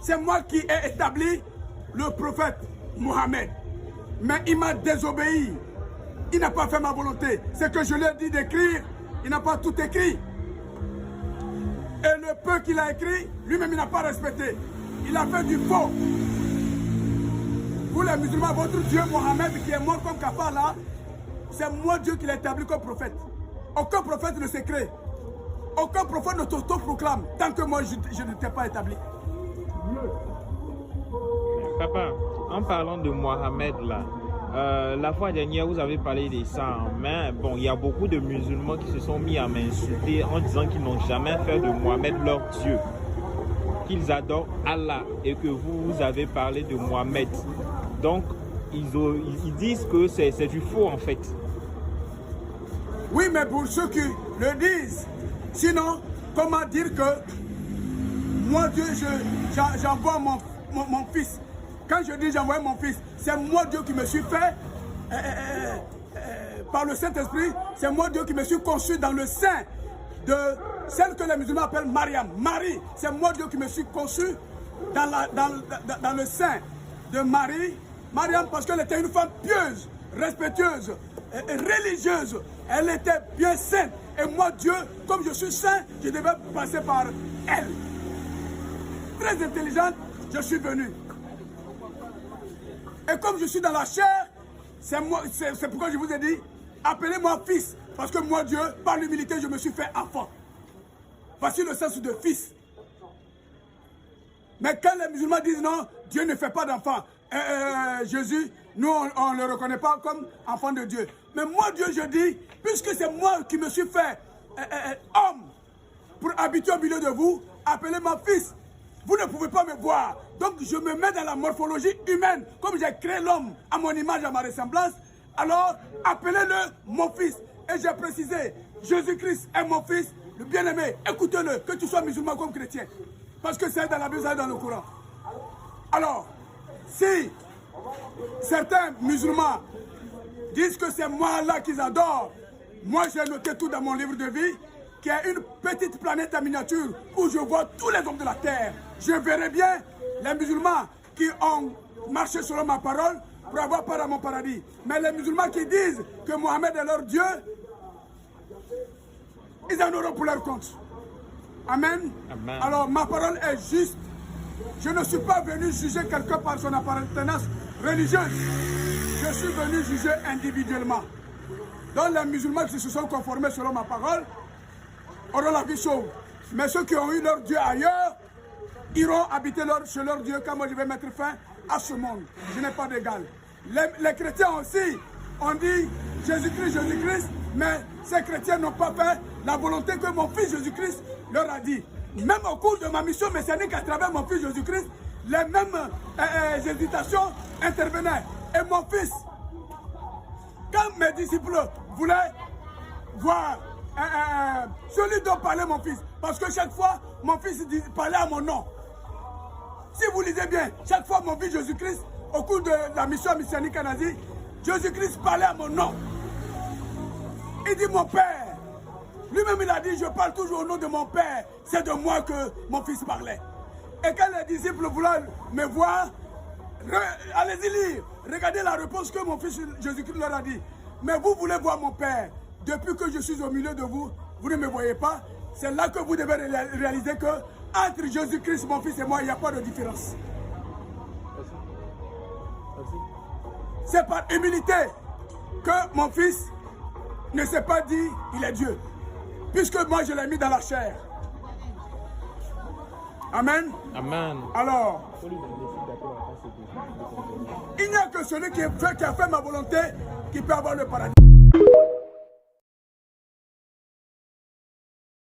c'est moi qui ai établi le prophète Mohammed. Mais il m'a désobéi. Il n'a pas fait ma volonté. C'est que je lui ai dit d'écrire, il n'a pas tout écrit. Et le peu qu'il a écrit, lui-même il n'a pas respecté. Il a fait du faux. Vous les musulmans, votre Dieu Mohammed qui est mort comme Kafar là, c'est moi Dieu qui l'a établi comme prophète. Aucun prophète ne s'est créé. Aucun prophète ne t'auto-proclame tant que moi je ne t'ai pas établi. Papa, en parlant de Mohammed là, la fois dernière vous avez parlé de ça, mais bon, il y a beaucoup de musulmans qui se sont mis à m'insulter en disant qu'ils n'ont jamais fait de Mohammed leur Dieu, qu'ils adorent Allah et que vous avez parlé de Mohammed. Donc, ils disent que c'est du faux en fait. Oui, mais pour ceux qui le disent, sinon, comment dire que moi, Dieu, j'envoie mon fils. Quand je dis j'envoie mon fils, c'est moi Dieu qui me suis fait par le Saint-Esprit, c'est moi Dieu qui me suis conçu dans le sein de celle que les musulmans appellent Mariam. Marie, c'est moi Dieu qui me suis conçu dans le sein de Marie. Mariam, parce qu'elle était une femme pieuse, respectueuse, et religieuse. Elle était bien sainte. Et moi, Dieu, comme je suis saint, je devais passer par elle. Très intelligente, je suis venu. Et comme je suis dans la chair, c'est pourquoi je vous ai dit, appelez-moi fils. Parce que moi, Dieu, par l'humilité, je me suis fait enfant. Voici le sens de fils. Mais quand les musulmans disent non, Dieu ne fait pas d'enfant. Jésus, nous, on ne le reconnaît pas comme enfant de Dieu. Mais moi, Dieu, je dis, puisque c'est moi qui me suis fait homme pour habiter au milieu de vous, appelez-moi fils. Vous ne pouvez pas me voir. Donc, je me mets dans la morphologie humaine. Comme j'ai créé l'homme à mon image, à ma ressemblance, alors appelez-le mon fils. Et j'ai précisé, Jésus-Christ est mon fils, le bien-aimé. Écoutez-le, que tu sois musulman comme chrétien. Parce que c'est dans la Bible, c'est dans le Coran. Alors, si certains musulmans disent que c'est moi là qu'ils adorent, moi j'ai noté tout dans mon livre de vie, qui est une petite planète en miniature où je vois tous les hommes de la terre. Je verrai bien les musulmans qui ont marché selon ma parole pour avoir part à mon paradis. Mais les musulmans qui disent que Mohammed est leur Dieu, ils en auront pour leur compte. Amen. Amen. Alors ma parole est juste. Je ne suis pas venu juger quelqu'un par son appartenance religieuse. Je suis venu juger individuellement. Donc les musulmans qui se sont conformés selon ma parole auront la vie sauve. Mais ceux qui ont eu leur Dieu ailleurs, iront habiter chez leur Dieu quand moi je vais mettre fin à ce monde. Je n'ai pas d'égal. Les chrétiens aussi ont dit Jésus-Christ, Jésus-Christ, mais ces chrétiens n'ont pas fait la volonté que mon fils Jésus-Christ leur a dit. Même au cours de ma mission messianique à travers mon fils Jésus-Christ, les mêmes hésitations intervenaient. Et mon fils, quand mes disciples voulaient voir celui dont parlait mon fils, parce que chaque fois, mon fils parlait à mon nom. Si vous lisez bien, chaque fois mon fils Jésus-Christ, au cours de la mission messianique en Asie, Jésus-Christ parlait à mon nom. Il dit mon père. Lui-même il a dit, je parle toujours au nom de mon père. C'est de moi que mon fils parlait. Et quand les disciples voulaient me voir, allez-y lire. Regardez la réponse que mon fils Jésus-Christ leur a dit. Mais vous voulez voir mon père. Depuis que je suis au milieu de vous, vous ne me voyez pas. C'est là que vous devez réaliser que entre Jésus-Christ, mon fils et moi, il n'y a pas de différence. C'est par humilité que mon fils ne s'est pas dit il est Dieu. Puisque moi je l'ai mis dans la chair. Amen. Amen. Alors, il n'y a que celui qui a fait ma volonté qui peut avoir le paradis.